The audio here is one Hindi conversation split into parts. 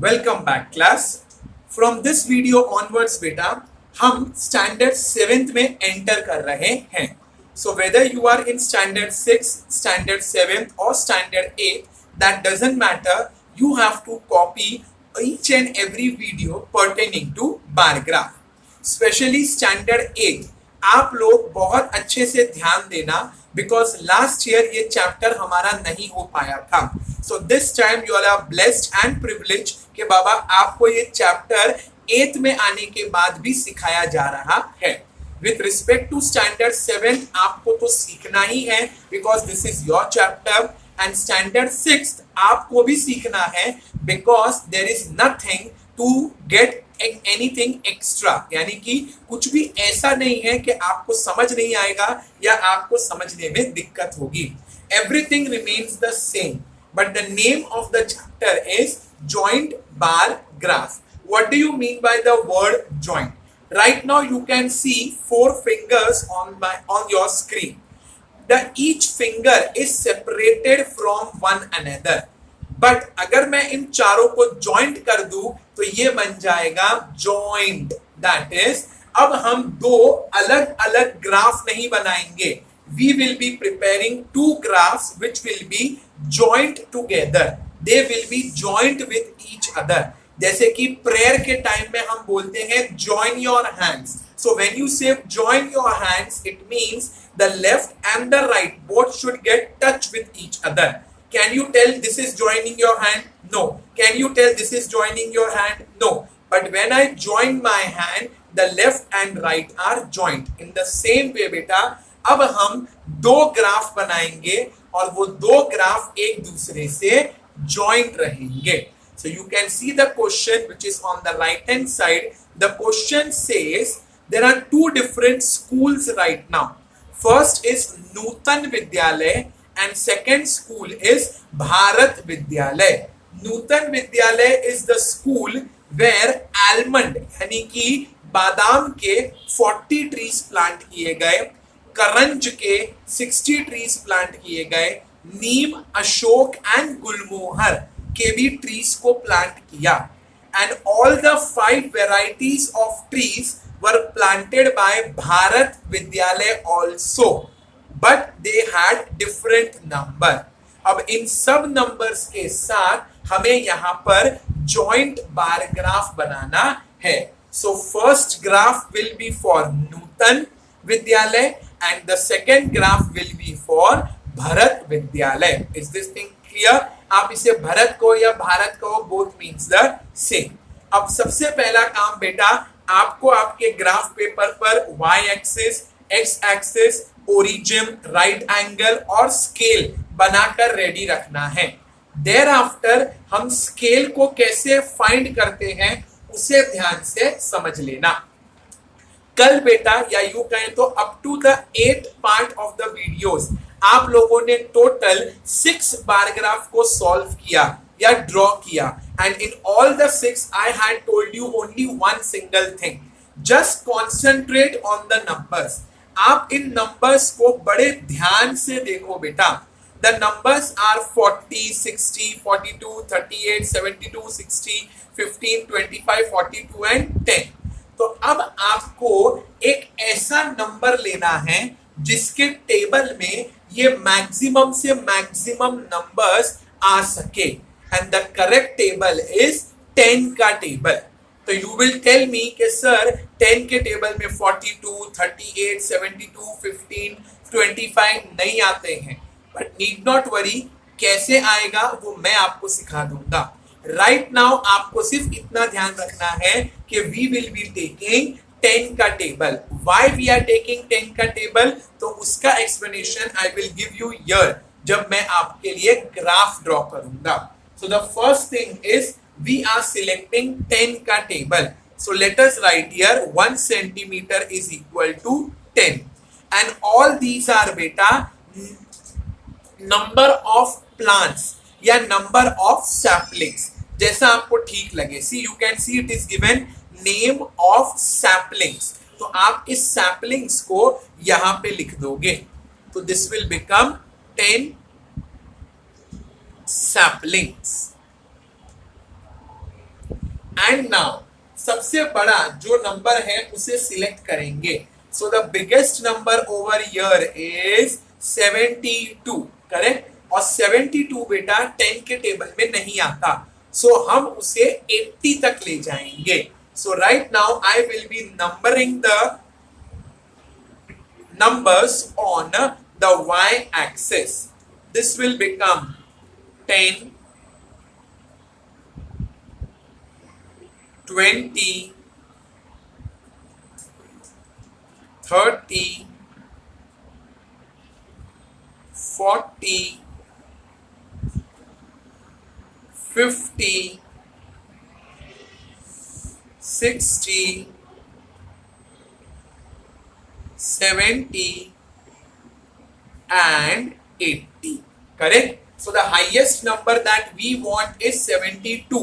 Welcome back class. From this video onwards बेटा हम स्टैंडर्ड सेवेंथ में एंटर कर रहे हैं। So whether you are in standard six, standard seventh और standard eight, that doesn't matter. You have to copy each and every video pertaining to bar graph, specially standard eight. आप लोग बहुत अच्छे से ध्यान देना बिकॉज लास्ट ईयर ये चैप्टर हमारा नहीं हो पाया था। So this time you are blessed and privilege कि बाबा आपको ये चैप्टर एट में आने के बाद भी सिखाया जा रहा है। With respect to standard seventh आपको तो सीखना ही है because this is your chapter, and standard sixth आपको भी सीखना है because there is nothing to get anything extra, यानी कि कुछ भी ऐसा नहीं है कि आपको समझ नहीं आएगा या आपको समझने में दिक्कत होगी। Everything remains the same, but the name of the chapter is joint bar graph. What do you mean by the word joint? Right now you can see 4 fingers on your screen. Each finger is separated from one another. But अगर मैं इन चारों को ज्वाइंट कर दूं तो ये बन जाएगा जॉइंट। दैट इज अब हम दो अलग अलग ग्राफ नहीं बनाएंगे। We will be preparing two graphs which will be joint together. They will be joint with each other. जैसे कि प्रेयर के टाइम में हम बोलते हैं join your hands. So when you say join your hands, it means the left and the right both should get touch with each other. Can you tell this is joining your hand? No. Can you tell this is joining your hand? No. But when I join my hand, the left and right are joined. In the same way बेटा अब हम दो ग्राफ बनाएंगे और वो दो ग्राफ एक दूसरे से joint रहेंगे। So you can see the question which is on the right hand side. The question says there are two different schools right now. First is Nutan Vidyalay and second school is Bharat Vidyalay. Nutan Vidyalay is the school where almond यानी कि बादाम के 40 trees plant किए गए, करंज के 60 trees plant किए गए, नीम, अशोक एंड गुलमोहर के भी trees को plant किया, and all the 5 varieties of trees were planted by Bharat Vidyalay also, but they had different number. अब इन सब नंबर्स के साथ हमें यहाँ पर joint bar graph बनाना है। So first graph will be for Nutan Vidyalay and the second graph will be for Bharat Vidyalay. Is this thing clear? आप इसे भरत को या भारत को, both means the same. अब सबसे पहला काम बेटा आपको आपके ग्राफ पेपर पर y axis, x axis, origin, right angle और स्केल बनाकर रेडी रखना है। देयर आफ्टर हम स्केल को कैसे फाइंड करते हैं उसे ध्यान से समझ लेना। कल बेटा या यूं कहें तो up to the 8th part of the videos आप लोगों ने टोटल 6 बार ग्राफ को सॉल्व किया या ड्रॉ किया, and in all the 6 I had told you only one single thing, just concentrate on the numbers. आप इन नंबर्स को बड़े ध्यान से देखो बेटा। The numbers are 40, 60, 42, 38, 72, 60, 15, 25, 42 and 10. तो अब आपको एक ऐसा नंबर लेना है जिसके टेबल में ये मैक्सिमम से मैक्सिमम नंबर्स आ सके, and the correct table is 10 का टेबल। तो you will tell me कि सर 10 के टेबल में 42, 38, 72, 15, 25 नहीं आते हैं, but need not worry, कैसे आएगा वो मैं आपको सिखा दूंगा। राइट नाउ आपको सिर्फ इतना ध्यान रखना है कि we will be taking 10 का table. Why we are taking 10 का टेबल? तो उसका explanation I will give you here जब मैं आपके लिए ग्राफ ड्रॉ करूंगा। So the first thing is we are selecting 10 का table. So let us write here 1 centimeter is equal to 10. And all these are beta number of plants या number of saplings, जैसा आपको ठीक लगे। See you can see it is given name of saplings. तो आप इस saplings को यहाँ पे लिख दोगे। तो this will become 10 saplings. And now सबसे बड़ा जो नंबर है उसे सिलेक्ट करेंगे. So the biggest number over here is 72, correct. और 72 बेटा 10 के टेबल में नहीं आता, सो हम उसे 80 तक ले जाएंगे. So right now I will be numbering the numbers on the y-axis. This will become 10, 20, 30, 40, 50, 60, 70 and 80, correct. So the highest number that we want is 72.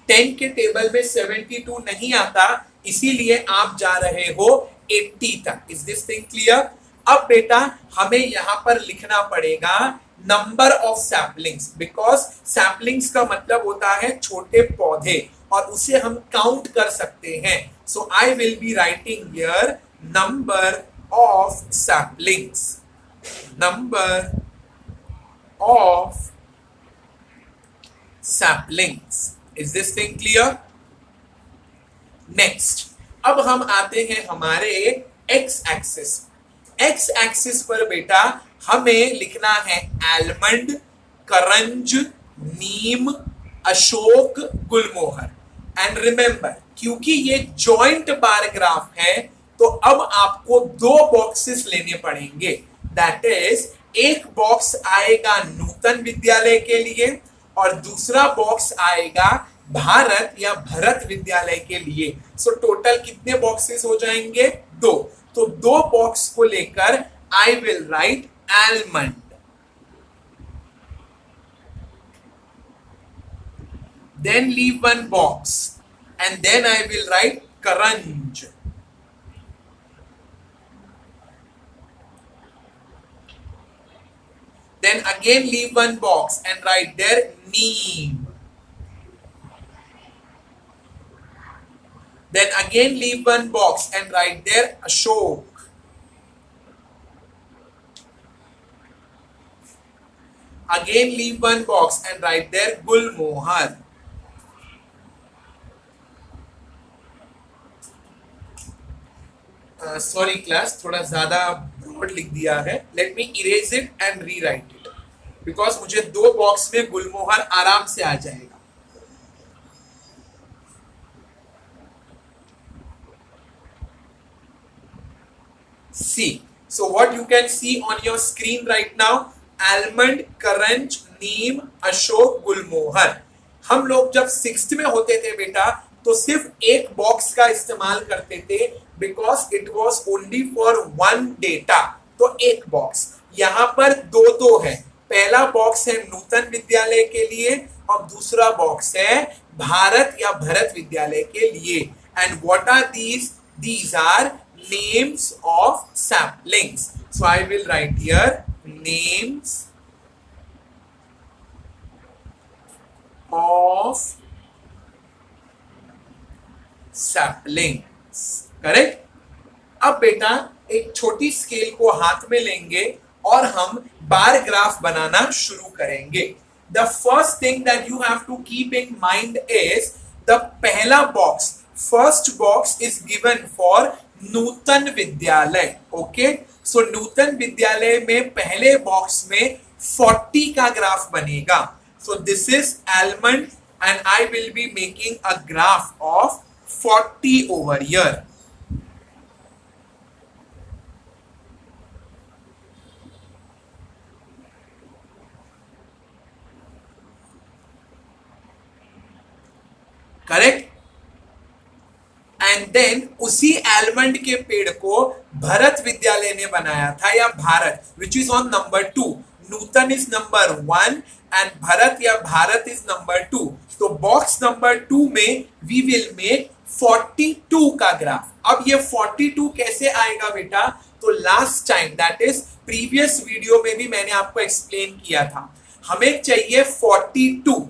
10 के टेबल में 72 नहीं आता, इसीलिए आप जा रहे हो 80 तक. Is this thing clear? अब बेटा हमें यहां पर लिखना पड़ेगा number of saplings, because saplings का मतलब होता है छोटे पौधे और उसे हम काउंट कर सकते हैं. So I will be writing here number of saplings, number of saplings. Is this thing clear? Next, अब हम आते हैं हमारे x axis. x axis पर बेटा हमें लिखना है almond, karanj, neem, ashok, Gulmohar. And remember, क्योंकि ये जॉइंट बार ग्राफ है तो अब आपको दो बॉक्सेस लेने पड़ेंगे. दैट इज, एक बॉक्स आएगा नूतन विद्यालय के लिए और दूसरा बॉक्स आएगा भारत या भरत विद्यालय के लिए. सो टोटल कितने बॉक्सेस हो जाएंगे? दो. तो दो बॉक्स को लेकर I will write almond, then leave one box and then I will write karanj. Then again leave one box and write there neem. Then again leave one box and write there ashok. Again leave one box and write there gulmohar. Sorry class, थोड़ा ज्यादा ब्रॉड लिख दिया है. Let me erase it and rewrite it, because मुझे दो बॉक्स में गुलमोहर आराम से आ जाएगा. See, so what you can see on your screen right now, almond, karanj, neem, ashok, gulmohar. हम लोग जब 6th में होते थे बेटा तो सिर्फ एक बॉक्स का इस्तेमाल करते थे, because it was only for one data. तो एक बॉक्स. यहां पर दो दो है. पहला बॉक्स है नूतन विद्यालय के लिए और दूसरा बॉक्स है भारत या भरत विद्यालय के लिए. And what are these? These are names of saplings. So I will write here names of saplings, correct. अब बेटा एक छोटी स्केल को हाथ में लेंगे और हम बार ग्राफ बनाना शुरू करेंगे. The first thing that you have to keep in mind is the पहला box, first box is given for Nutan Vidyalaya. Okay, सो नूतन विद्यालय में पहले बॉक्स में 40 का ग्राफ बनेगा. सो this is almond and I will be making a graph of 40 over here. Correct? And then उसी आलमंड के पेड़ को भरत विद्यालय ने बनाया था या Bharat, which is on number 2. Nutan is number 1 and Bharat या भारत is number 2. तो बॉक्स नंबर 2 में we will make 42 का ग्राफ. अब ये 42 कैसे आएगा बेटा? तो last time, that is previous video में भी मैंने आपको एक्सप्लेन किया था. हमें चाहिए 42.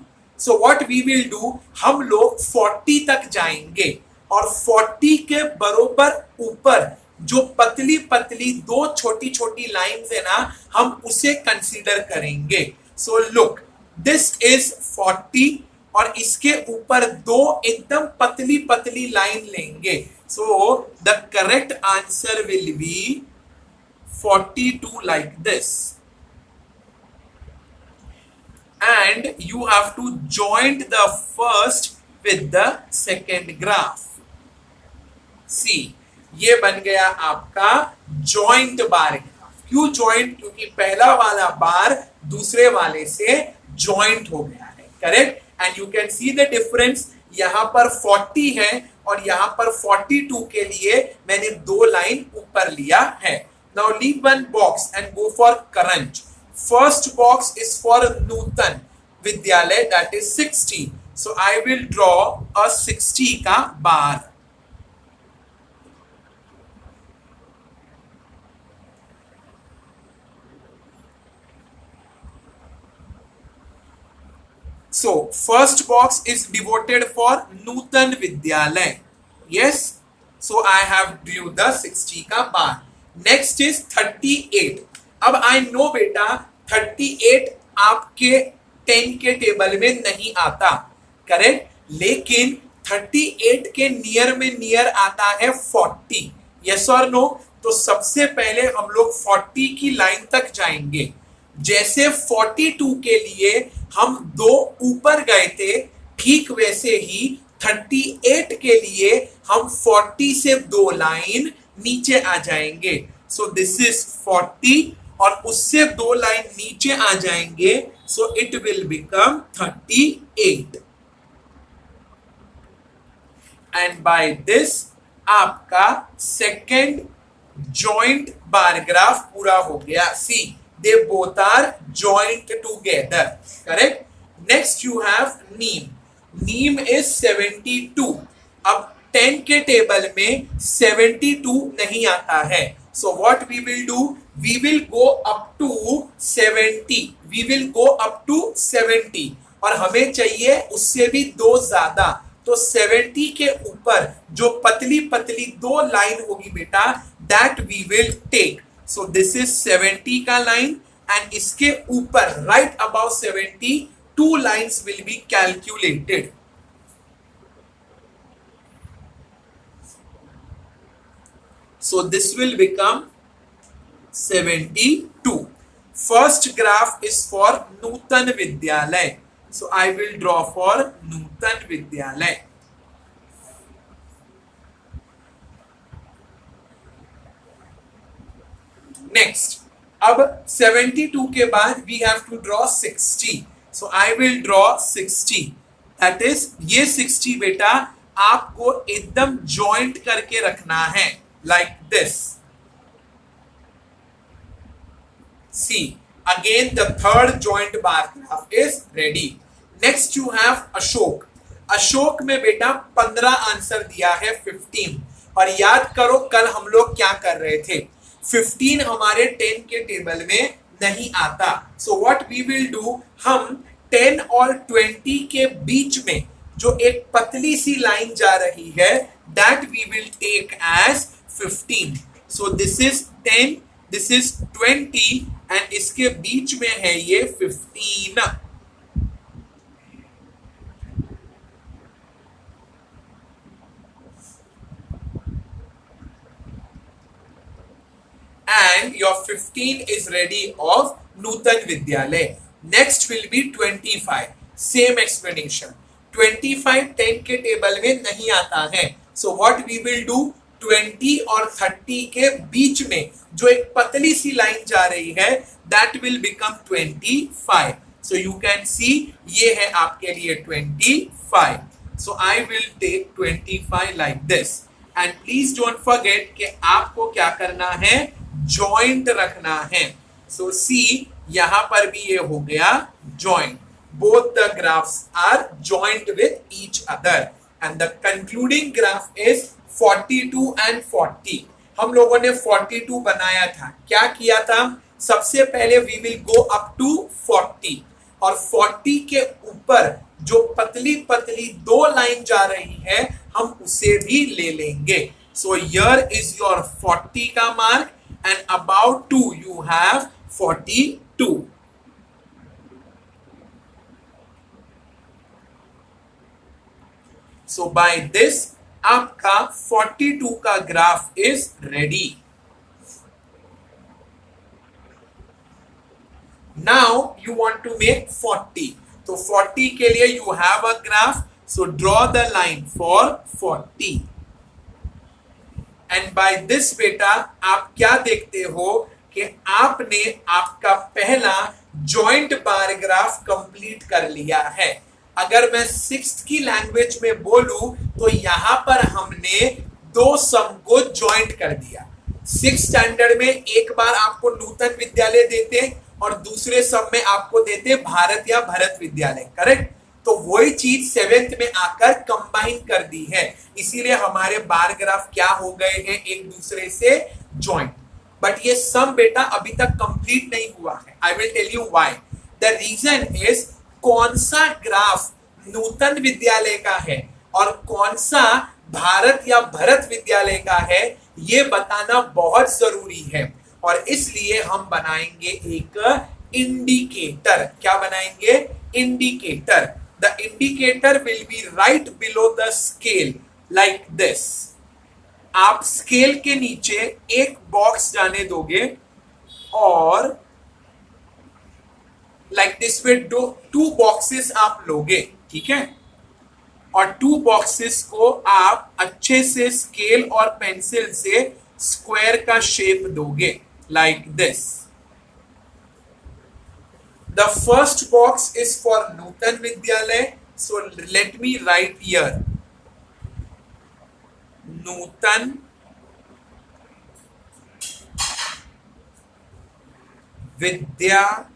So what we will do, हम लोग 40 तक जाएंगे और 40 के बरोबर ऊपर जो पतली पतली दो छोटी छोटी लाइंस है ना, हम उसे कंसीडर करेंगे। सो लुक, दिस इज 40 और इसके ऊपर दो एकदम पतली पतली लाइन लेंगे। So the correct answer will be 42 like this, and you have to join the first with the second graph. See, ये बन गया आपका जॉइंट बार ग्राफ। क्यों जॉइंट? क्योंकि पहला वाला बार दूसरे वाले से जॉइंट हो गया है, correct. And you can see the difference, यहां पर 40 है और यहां पर 42 के लिए मैंने दो लाइन ऊपर लिया है। Now leave one box and go for Karanj. First box is for Nutan Vidyalay, that is 60. So I will draw a 60 का bar. So first box is devoted for Nutan Vidyalay. Yes. So I have drew the 60 का bar. Next is 38। अब आई नो बेटा 38 आपके 10 के टेबल में नहीं आता, करेक्ट, लेकिन 38 के नियर में नियर आता है 40। यस और नो? तो सबसे पहले हम लोग 40 की लाइन तक जाएंगे। जैसे 42 के लिए हम दो ऊपर गए थे, ठीक वैसे ही 38 के लिए हम 40 से दो लाइन नीचे आ जाएंगे। सो दिस इज 40 और उससे दो लाइन नीचे आ जाएंगे, so it will become 38। And by this आपका सेकेंड जॉइंट बार ग्राफ पूरा हो गया। See, they both are joint together, correct. Next you have neem. Neem is 72। अब 10 के टेबल में 72 नहीं आता है, so what we will do, we will go up to 70, we will go up to 70 और हमें चाहिए उससे भी दो ज्यादा। तो 70 के ऊपर जो पतली पतली दो लाइन होगी बेटा, that we will take. So this is 70 का लाइन एंड इसके ऊपर right about 70 two lines will be calculated. So this will become 72. First graph is for Nutan Vidyalay. So I will draw for Nutan Vidyalay. Next, अब 72 के बाद we have to draw 60. So I will draw 60. That is, ये 60 बेटा आपको एकदम जॉइंट करके रखना है, like this. See, again the third joint bar graph is ready. Next you have Ashok. Ashok में बेटा 15 आंसर दिया है 15। और याद करो कल हम लोग क्या कर रहे थे, 15 हमारे 10 के टेबल में नहीं आता। So what we will do, हम 10 और 20 के बीच में जो एक पतली सी लाइन जा रही है, that we will take as 15. So this is 10, this is 20 and इसके बीच में है ये 15. And your 15 is ready of Nutan Vidyalay. Next will be 25. Same explanation. 25 10 के टेबल में नहीं आता है, so what we will do, 20 और 30 के बीच में जो एक पतली सी लाइन जा रही है, that will become 25. So you can see ये है आपके लिए 25. So I will take 25 like this. And please don't forget कि आपको क्या करना है, joint रखना है. So see, यहाँ पर भी ये हो गया joint. Both the graphs are joined with each other. And the concluding graph is 42 and 40. हम लोगों ने 42 बनाया था, क्या किया था, सबसे पहले we will go up to 40 और 40 के ऊपर जो पतली पतली दो लाइन जा रही है हम उसे भी ले लेंगे. सो हियर इज योर 40 का mark and about 2 you have 42. So by this आपका 42 का graph is ready. Now you want to make 40. तो 40 के लिए you have a graph. So draw the line for 40. And by this बेटा आप क्या देखते हो कि आपने आपका पहला जॉइंट बार ग्राफ कंप्लीट कर लिया है. अगर मैं 6th की लैंग्वेज में बोलूं तो यहां पर हमने दो सम को ज्वाइंट कर दिया. 6th स्टैंडर्ड में एक बार आपको नूतन विद्यालय देते और दूसरे सम में आपको देते भारत या भरत विद्यालय. करेक्ट. तो वही चीज 7th में आकर कंबाइन कर दी है, इसीलिए हमारे बार ग्राफ क्या हो गए हैं, एक दूसरे से ज्वाइंट. बट ये सम बेटा अभी तक कंप्लीट नहीं हुआ है. I will tell you why. The reason is कौन सा ग्राफ नूतन विद्यालय का है और कौन सा भारत या भरत विद्यालय का है, ये बताना बहुत जरूरी है. और इसलिए हम बनाएंगे एक इंडिकेटर. क्या बनाएंगे? Indicator. The indicator will be right below the scale like this. आप स्केल के नीचे एक बॉक्स जाने दोगे और like this with two boxes आप लोगे. ठीक है. और 2 बॉक्सेस को आप अच्छे से स्केल और पेंसिल से स्क्वायर का शेप दोगे like this. The first box is for Nutan Vidyalay, so let me write here Nutan Vidyalay,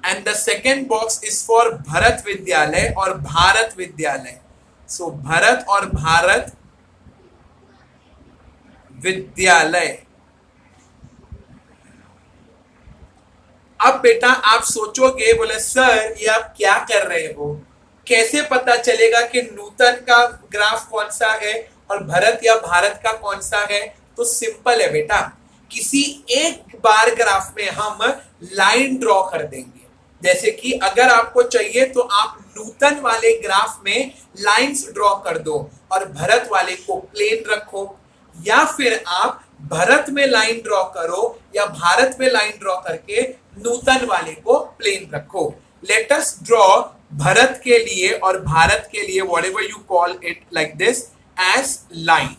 and the second box is for Bharat Vidyalay or Bharat Vidyalay. So Bharat or Bharat विद्यालय. अब बेटा आप सोचोगे, बोले सर ये आप क्या कर रहे हो, कैसे पता चलेगा कि नूतन का ग्राफ कौन सा है और भरत या भारत का कौन सा है? तो सिंपल है बेटा, किसी एक बार ग्राफ में हम लाइन ड्रॉ कर देंगे. जैसे कि अगर आपको चाहिए तो आप नूतन वाले ग्राफ में लाइंस ड्रॉ कर दो और भरत वाले को प्लेन रखो, या फिर आप भरत में लाइन ड्रॉ करो या भारत में लाइन ड्रॉ करके नूतन वाले को प्लेन रखो. लेट अस ड्रॉ भरत के लिए और भारत के लिए whatever you call it like this as line.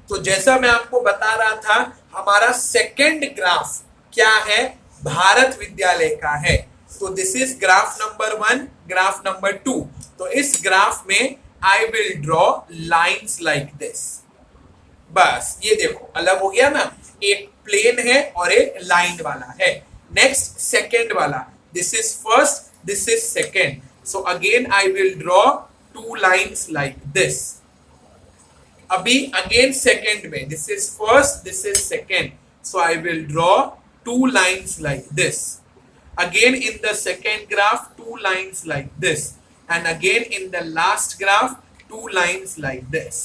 तो जैसा मैं आपको बता रहा था, हमारा सेकंड ग्राफ क्या है? भारत विद्यालय का है. तो this is graph number 1, graph number 2. तो इस ग्राफ में I will draw lines like this. बस ये देखो अलग हो गया ना, एक प्लेन है और एक लाइन वाला है. नेक्स्ट सेकंड वाला, this is first, this is second. So again I will draw 2 lines like this. अभी अगेन सेकंड में, this is first, this is second. So I will draw 2 lines like this. Again in the second graph 2 lines like this, and again in the last graph 2 lines like this.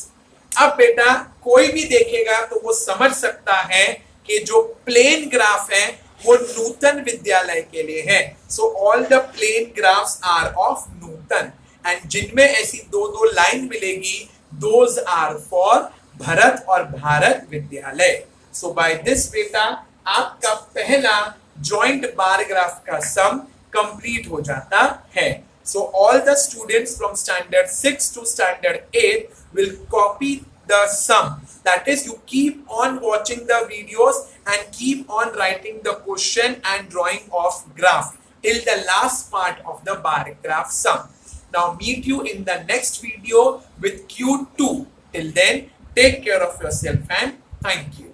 अब बेटा कोई भी देखेगा तो वो समझ सकता है कि जो प्लेन ग्राफ है वो नूतन विद्यालय के लिए है. So all the plain graphs are of Nutan, and जिनमें ऐसी दो लाइन मिलेगी दोज आर फॉर भरत और भारत विद्यालय. सो बाय दिस बेटा आपका पहला जॉइंट बार ग्राफ का सम कंप्लीट हो जाता है. So all the students from standard 6 to standard 8 will copy the sum. That is, you keep on watching the videos and keep on writing the question and drawing of graph till the last part of the bar graph sum. Now meet you in the next video with Q2. Till then, take care of yourself and thank you.